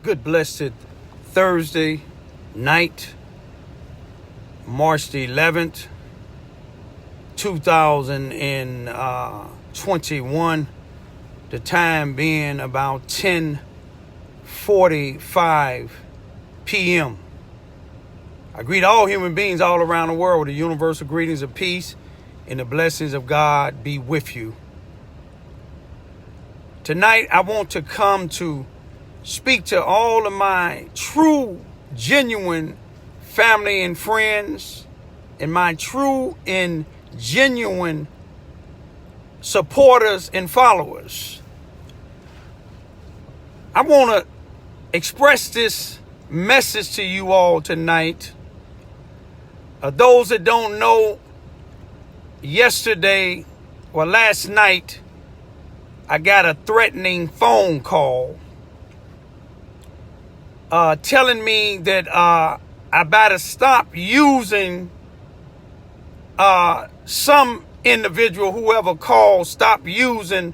Good blessed Thursday night, March the 11th, 2021. The time being about 10:45 p.m. I greet all human beings all around the world with the universal greetings of peace and the blessings of God be with you. Tonight, I want to come to speak to all of my true, genuine family and friends and my true and genuine supporters and followers. I want to express this message to you all tonight. Those that don't know, last night, I got a threatening phone call telling me that I better stop using some individual, whoever called, stop using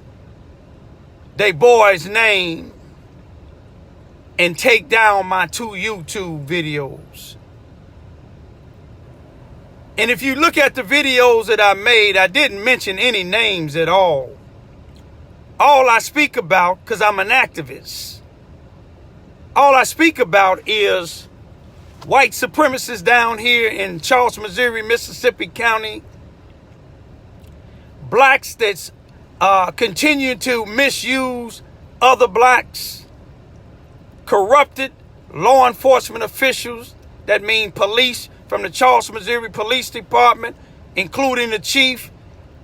their boy's name and take down my 2 YouTube videos. And if you look at the videos that I made, I didn't mention any names at all. All I speak about, because I'm an activist, all I speak about is white supremacists down here in Charleston, Missouri, Mississippi County, blacks that continue to misuse other blacks, corrupted law enforcement officials, that mean police from the Charleston, Missouri Police Department, including the chief,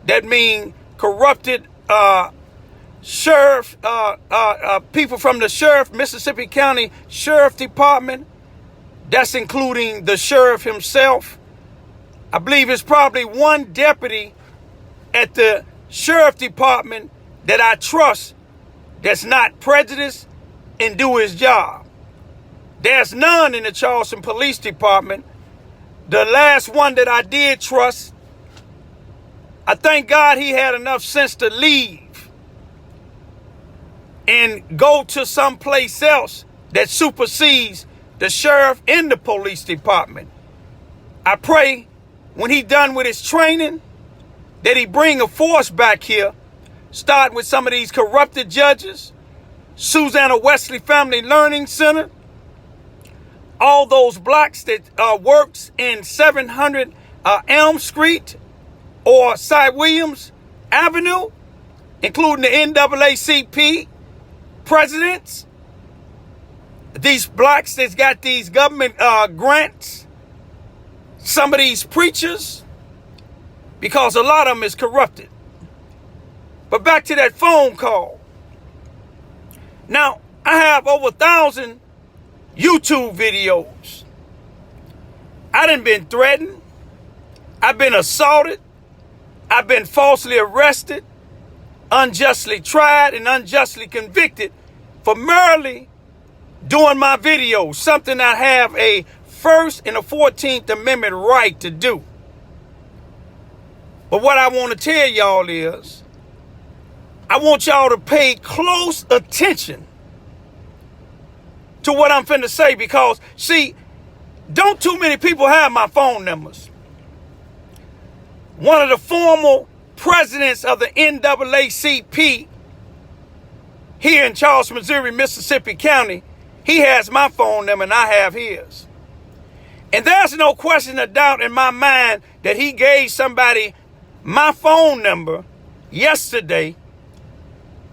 that mean corrupted sheriff, people from the sheriff, Mississippi County Sheriff Department. That's including the sheriff himself. I believe it's probably one deputy at the sheriff department that I trust that's not prejudiced and do his job. There's none in the Charleston Police Department. The last one that I did trust, I thank God he had enough sense to leave and go to someplace else that supersedes the sheriff and the police department. I pray when he done with his training that he bring a force back here, starting with some of these corrupted judges, Susanna Wesley Family Learning Center, all those blacks that works in 700 Elm Street or Cy Williams Avenue, including the NAACP presidents, these blacks that's got these government grants, some of these preachers, because a lot of them is corrupted. But back to that phone call. Now, I have over 1,000 YouTube videos. I done been threatened. I've been assaulted. I've been falsely arrested, unjustly tried, and unjustly convicted for merely doing my videos, something I have a First and a 14th Amendment right to do. But what I want to tell y'all is, I want y'all to pay close attention to what I'm finna say, because, see, don't too many people have my phone numbers. One of the former presidents of the NAACP here in Charleston, Missouri, Mississippi County, he has my phone number and I have his. And there's no question of doubt in my mind that he gave somebody my phone number yesterday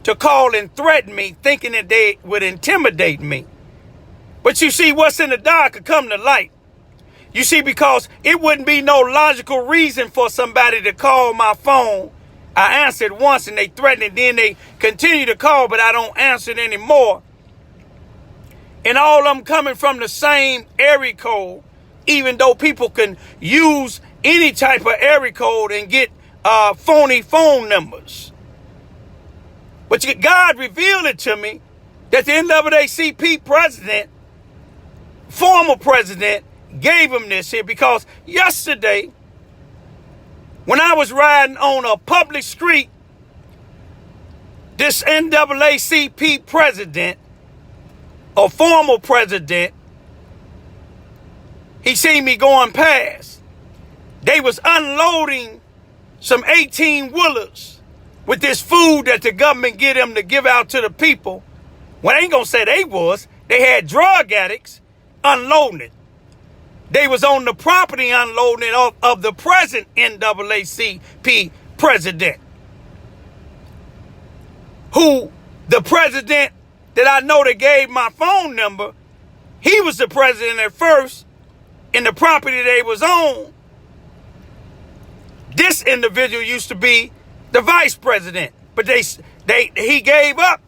to call and threaten me, thinking that they would intimidate me. But you see, what's in the dark could come to light. You see, because it wouldn't be no logical reason for somebody to call my phone. I answered once and they threatened it, then they continue to call, but I don't answer it anymore. And all of them coming from the same area code, even though people can use any type of area code and get phony phone numbers. But God revealed it to me that the NAACP president, former president, gave him this here, because yesterday, when I was riding on a public street, this NAACP president a former president, he seen me going past. They was unloading some 18-wheelers with this food that the government get them to give out to the people. Well, I ain't gonna say they was. They had drug addicts unloading it. They was on the property unloading it of the present NAACP president. Who, the president that I know that gave my phone number, he was the president at first in the property they was on. This individual used to be the vice president, but he gave up.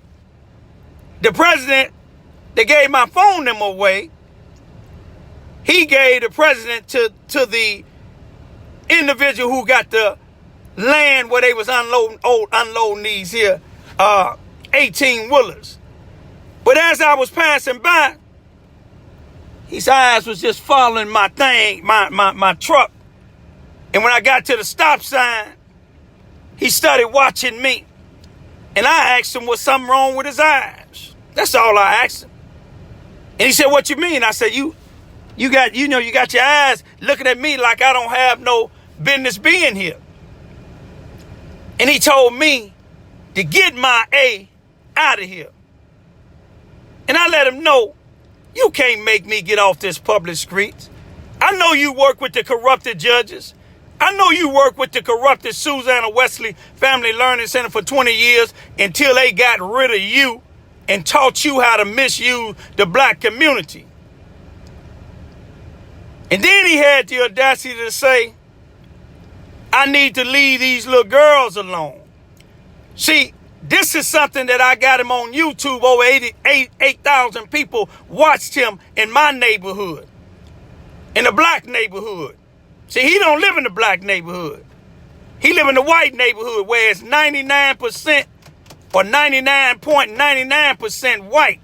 The president that gave my phone number away, he gave the president to the individual who got the land where they was unloading these here 18-wheelers. But as I was passing by, his eyes was just following my truck. And when I got to the stop sign, he started watching me. And I asked him was something wrong with his eyes. That's all I asked him. And he said, "What you mean?" I said, you got your eyes looking at me like I don't have no business being here. And he told me to get my A out of here. And I let him know, you can't make me get off this public streets. I know you work with the corrupted judges. I know you work with the corrupted Susanna Wesley Family Learning Center for 20 years until they got rid of you and taught you how to misuse the black community. And then he had the audacity to say, I need to leave these little girls alone. See, this is something that I got him on YouTube. Over 8,000 people watched him in my neighborhood, in the black neighborhood. See, he don't live in the black neighborhood. He live in the white neighborhood where it's 99% or 99.99% white.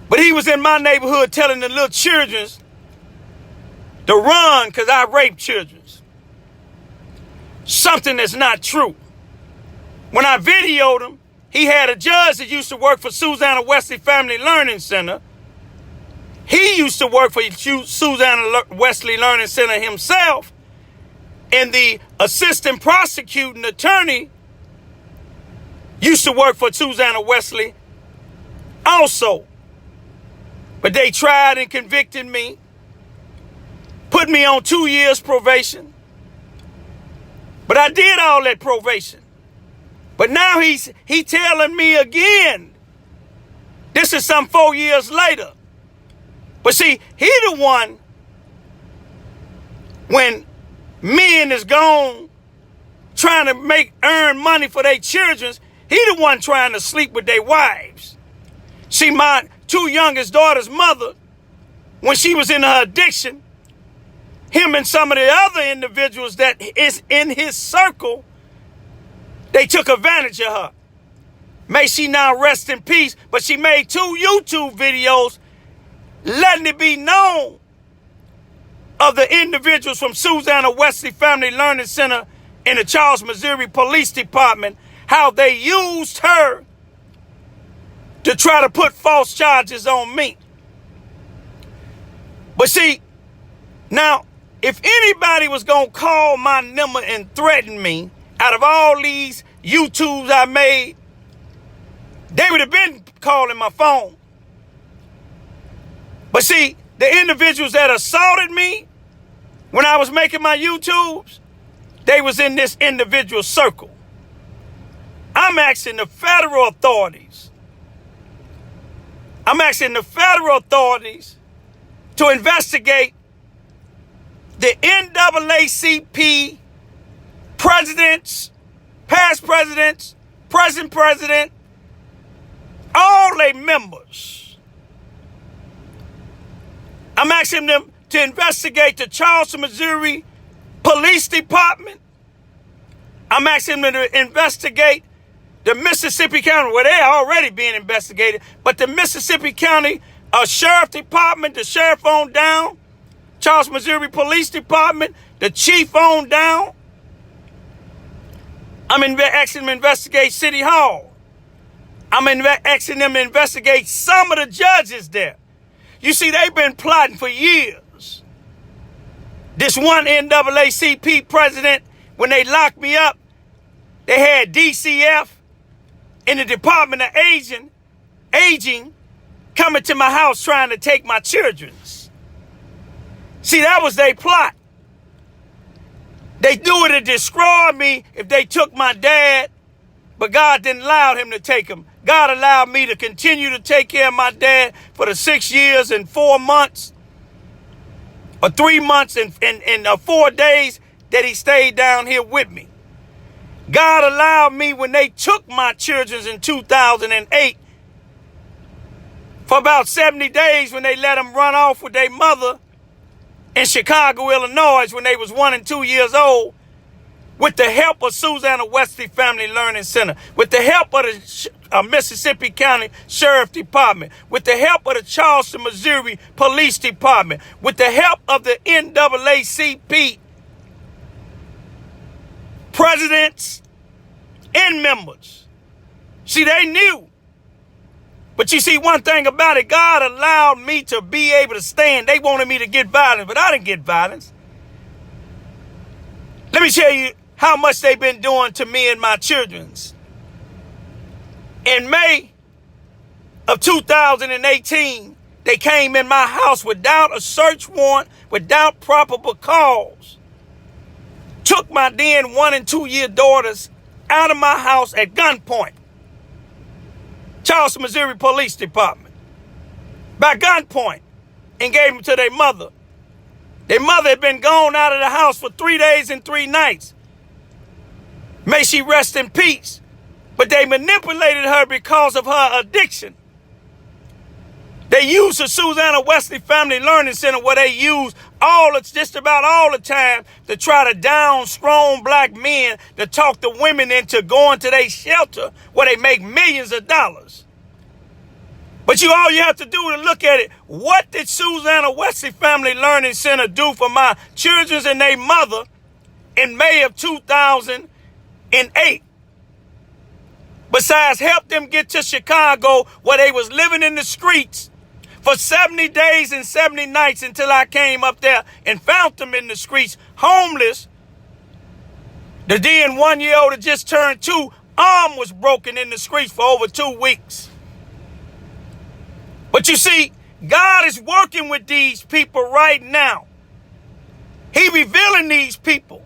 But he was in my neighborhood telling the little children to run because I rape children. Something that's not true. When I videoed him, he had a judge that used to work for Susanna Wesley Family Learning Center. He used to work for Susanna Wesley Learning Center himself. And the assistant prosecuting attorney used to work for Susanna Wesley also. But they tried and convicted me, put me on 2 years probation. But I did all that probation. But now he telling me again. This is some 4 years later. But see, he the one, when men is gone trying to earn money for their children, he the one trying to sleep with their wives. See, my 2 youngest daughters' mother, when she was in her addiction, him and some of the other individuals that is in his circle, they took advantage of her. May she now rest in peace, but she made 2 YouTube videos letting it be known of the individuals from Susanna Wesley Family Learning Center in the Charleston, Missouri Police Department, how they used her to try to put false charges on me. But see, now, if anybody was going to call my number and threaten me out of all these YouTubes I made, they would have been calling my phone. But see, the individuals that assaulted me when I was making my YouTubes, they was in this individual circle. I'm asking the federal authorities. To investigate the NAACP presidents, past presidents, present president, all their members. I'm asking them to investigate the Charleston, Missouri Police Department. I'm asking them to investigate the Mississippi County, where they're already being investigated, but the Mississippi County Sheriff Department, the sheriff on down, Charleston, Missouri Police Department, the chief on down. I'm asking them to investigate City Hall. I'm asking them to investigate some of the judges there. You see, they've been plotting for years. This one NAACP president, when they locked me up, they had DCF in the Department of Aging coming to my house trying to take my children's. See, that was their plot. They knew it to destroy me if they took my dad, but God didn't allow him to take him. God allowed me to continue to take care of my dad for the 6 years and 4 months, or 3 months and 4 days that he stayed down here with me. God allowed me, when they took my children in 2008, for about 70 days, when they let them run off with their mother in Chicago, Illinois, when they was 1 and 2 years old, with the help of Susanna Wesley Family Learning Center, with the help of the Mississippi County Sheriff Department, with the help of the Charleston, Missouri Police Department, with the help of the NAACP presidents and members. See, they knew. But you see, one thing about it, God allowed me to be able to stand. They wanted me to get violence, but I didn't get violence. Let me tell you how much they've been doing to me and my children's. In May of 2018, they came in my house without a search warrant, without probable cause. Took my then 1 and 2 year daughters out of my house at gunpoint. Charleston, Missouri Police Department. By gunpoint. And gave them to their mother. Their mother had been gone out of the house for 3 days and 3 nights. May she rest in peace. But they manipulated her because of her addiction. They used the Susanna Wesley Family Learning Center, where they use just about all the time to try to down strong black men to talk the women into going to their shelter where they make millions of dollars. But all you have to do to look at it, what did Susanna Wesley Family Learning Center do for my children and their mother in May of 2008? Besides help them get to Chicago, where they was living in the streets for 70 days and 70 nights, until I came up there and found them in the streets, homeless. The then 1 year old that just turned 2, arm was broken in the streets for over 2 weeks. But you see, God is working with these people right now. He revealing these people.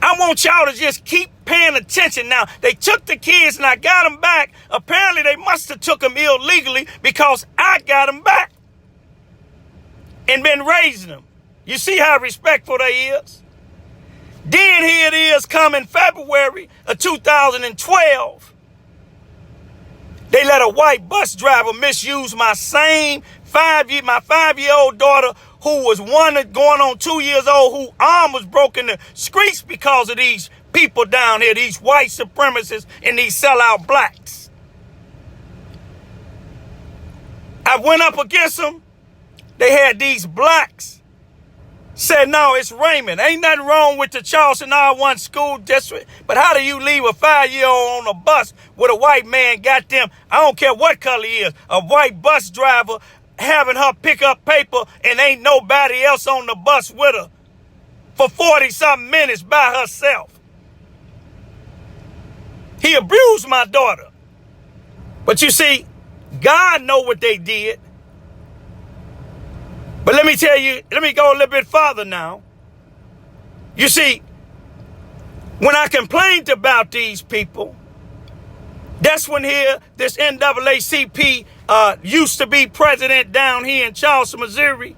I want y'all to just keep paying attention. Now, they took the kids and I got them back. Apparently, they must have took them illegally, because I got them back and been raising them. You see how respectful they is? Then here it is, coming February of 2012. They let a white bus driver misuse my same 5-year-old daughter, who was 1 going on 2 years old, whose arm was broken in the streets because of these people down here, these white supremacists and these sellout blacks. I went up against them. They had these blacks. Said, no, it's Raymond. Ain't nothing wrong with the Charleston R1 school district, but how do you leave a 5-year-old on a bus with a white man, goddamn, I don't care what color he is, a white bus driver, having her pick up paper and ain't nobody else on the bus with her for 40-something minutes by herself? He abused my daughter. But you see, God know what they did. But let me tell you, let me go a little bit farther now. You see, when I complained about these people, that's when this NAACP used to be president down here in Charleston, Missouri.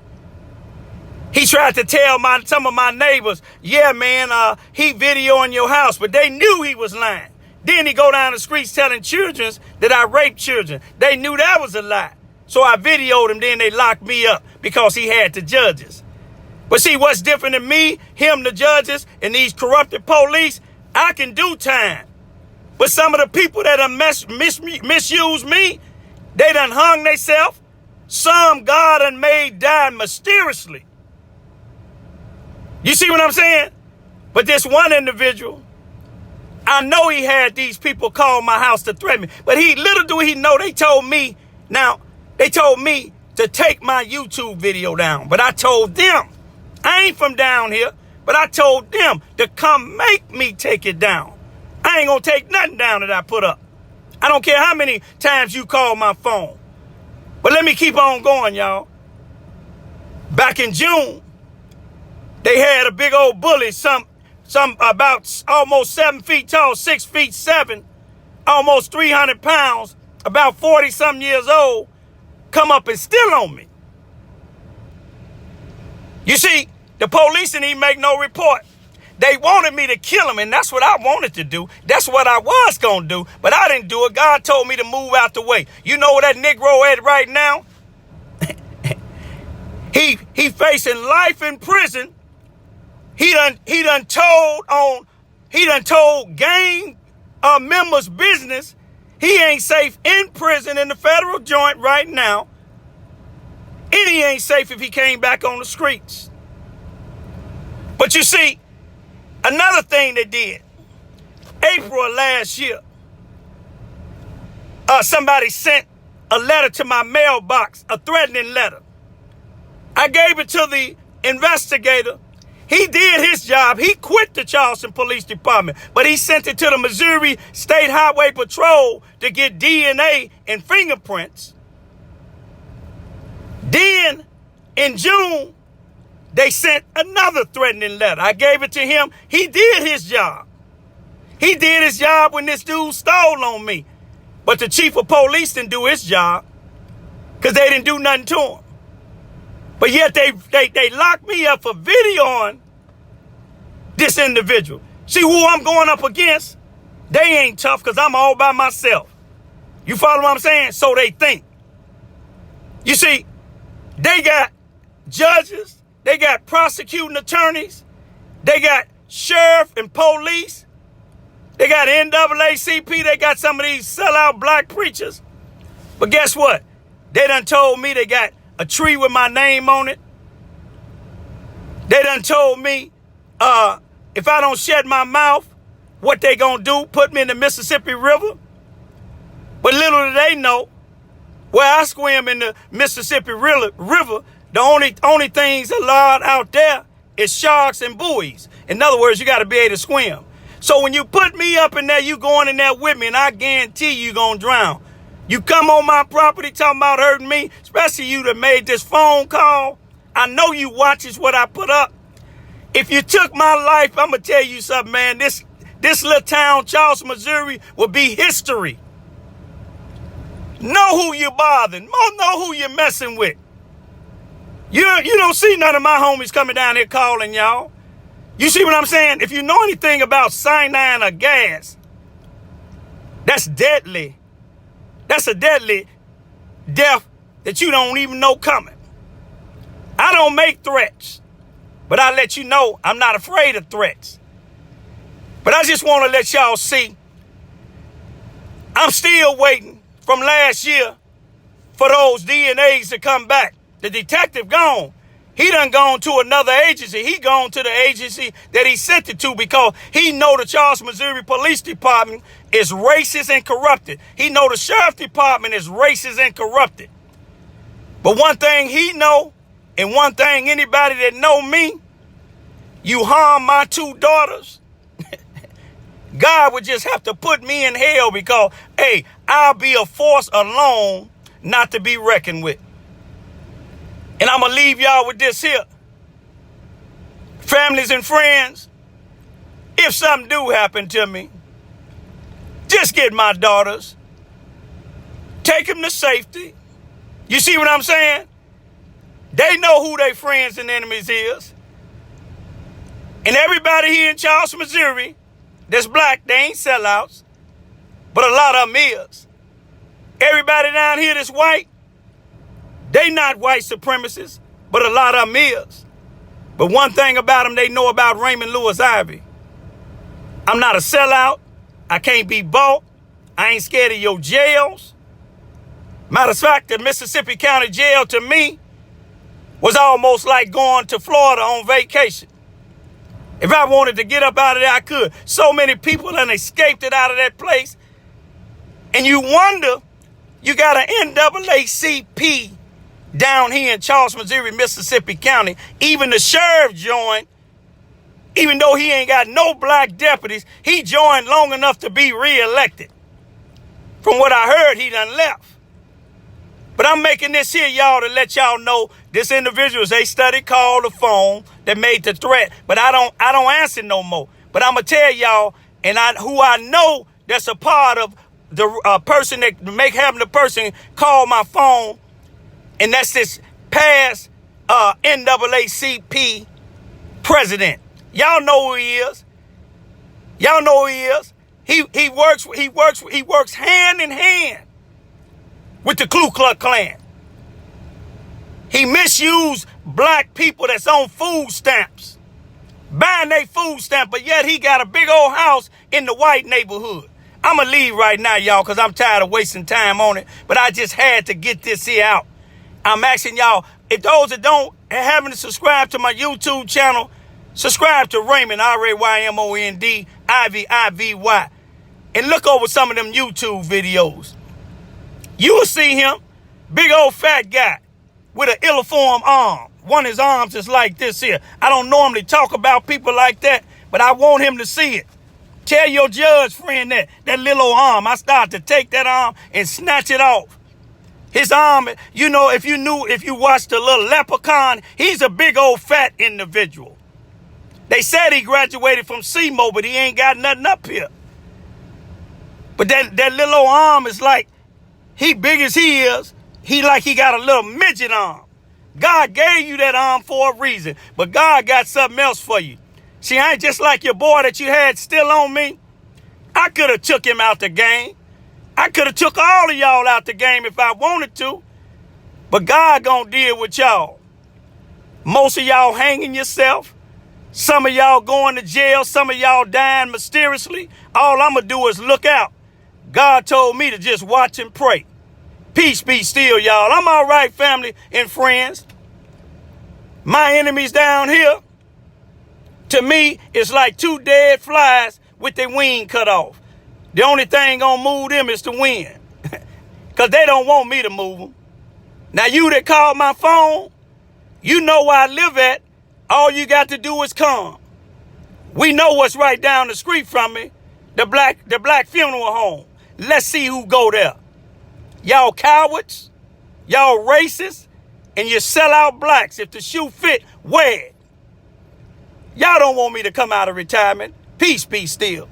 He tried to tell some of my neighbors, yeah, man, he videoing your house, but they knew he was lying. Then he go down the streets telling children that I raped children. They knew that was a lie. So I videoed him, then they locked me up because he had the judges. But see, what's different than me, him, the judges, and these corrupted police, I can do time. But some of the people that misuse me, they done hung themselves. Some God done made die mysteriously. You see what I'm saying? But this one individual, I know he had these people call my house to threaten me, but little do he know, they told me to take my YouTube video down. But I told them, I ain't from down here, but I told them to come make me take it down. I ain't gonna take nothing down that I put up. I don't care how many times you call my phone. But let me keep on going, y'all. Back in June, they had a big old bully, some about almost 7 feet tall, 6 feet 7, almost 300 pounds, about 40 something years old, come up and steal on me. You see, the police didn't even make no report. They wanted me to kill him, and that's what I wanted to do. That's what I was going to do, but I didn't do it. God told me to move out the way. You know where that Negro at right now? He facing life in prison. He done told gang members business. He ain't safe in prison in the federal joint right now. And he ain't safe if he came back on the streets. But you see, another thing they did, April of last year, somebody sent a letter to my mailbox, a threatening letter. I gave it to the investigator. He did his job. He quit the Charleston Police Department, but he sent it to the Missouri State Highway Patrol to get DNA and fingerprints. Then, in June, they sent another threatening letter. I gave it to him. He did his job. He did his job when this dude stole on me. But the chief of police didn't do his job because they didn't do nothing to him. But yet they locked me up for videoing this individual. See who I'm going up against? They ain't tough because I'm all by myself. You follow what I'm saying? So they think. You see, they got judges. They got prosecuting attorneys. They got sheriff and police. They got NAACP. They got some of these sellout black preachers. But guess what? They done told me they got a tree with my name on it. They done told me if I don't shut my mouth, what they gonna do, put me in the Mississippi River. But little do they know, where I swim in the Mississippi River, the only things allowed out there is sharks and buoys. In other words, you got to be able to swim. So when you put me up in there, you going in there with me, and I guarantee you gonna drown. You come on my property talking about hurting me, especially you that made this phone call. I know you watches what I put up. If you took my life, I'm going to tell you something, man. This little town, Charleston, Missouri, will be history. Know who you're bothering. Know who you're messing with. You don't see none of my homies coming down here calling y'all. You see what I'm saying? If you know anything about cyanide or gas, that's deadly. That's a deadly death that you don't even know coming. I don't make threats, but I let you know I'm not afraid of threats. But I just want to let y'all see, I'm still waiting from last year for those DNAs to come back. The detective gone. He done gone to another agency. He gone to the agency that he sent it to because he know the Charleston, Missouri Police Department is racist and corrupted. He know the Sheriff Department is racist and corrupted. But one thing he know, and one thing anybody that know me, you harm my 2 daughters, God would just have to put me in hell because, hey, I'll be a force alone not to be reckoned with. And I'm going to leave y'all with this here. Families and friends, if something do happen to me, just get my daughters. Take them to safety. You see what I'm saying? They know who their friends and enemies is. And everybody here in Charleston, Missouri, that's black, they ain't sellouts. But a lot of them is. Everybody down here that's white, they not white supremacists, but a lot of them is. But one thing about them, they know about Raymond Lewis Ivy. I'm not a sellout. I can't be bought. I ain't scared of your jails. Matter of fact, the Mississippi County Jail to me was almost like going to Florida on vacation. If I wanted to get up out of there, I could. So many people done escaped it out of that place. And you wonder, you got an NAACP down here in Charleston, Missouri, Mississippi County. Even the sheriff joined, even though he ain't got no black deputies, he joined long enough to be reelected. From what I heard, he done left. But I'm making this here, y'all, to let y'all know this individuals, they studied, called the phone that made the threat. But I don't answer no more. But I'm going to tell y'all, and who I know that's a part of the person that having the person call my phone, and that's this past NAACP president. Y'all know who he is. Y'all know who he is. He works hand in hand with the Ku Klux Klan. He misused black people that's on food stamps, buying their food stamp, but yet he got a big old house in the white neighborhood. I'm going to leave right now, y'all, because I'm tired of wasting time on it, but I just had to get this here out. I'm asking y'all, if those that haven't subscribed to my YouTube channel, subscribe to Raymond, R-A-Y-M-O-N-D, I-V-I-V-Y, and look over some of them YouTube videos. You will see him, big old fat guy with an illiform arm. One of his arms is like this here. I don't normally talk about people like that, but I want him to see it. Tell your judge friend that little old arm. I start to take that arm and snatch it off. His arm, you know, if you watched the little leprechaun, he's a big old fat individual. They said he graduated from SEMO, but he ain't got nothing up here. But that little old arm is like, he big as he is, he got a little midget arm. God gave you that arm for a reason, but God got something else for you. See, I ain't just like your boy that you had still on me. I could have took him out the game. I could have took all of y'all out the game if I wanted to, but God gonna deal with y'all. Most of y'all hanging yourself. Some of y'all going to jail. Some of y'all dying mysteriously. All I'm gonna do is look out. God told me to just watch and pray. Peace be still, y'all. I'm all right, family and friends. My enemies down here, to me, it's like two dead flies with their wing cut off. The only thing gonna move them is the wind. Because they don't want me to move them. Now, you that called my phone, you know where I live at. All you got to do is come. We know what's right down the street from me. The black funeral home. Let's see who go there. Y'all cowards, y'all racists, and you sell out blacks. If the shoe fit, wear it. Y'all don't want me to come out of retirement. Peace be still.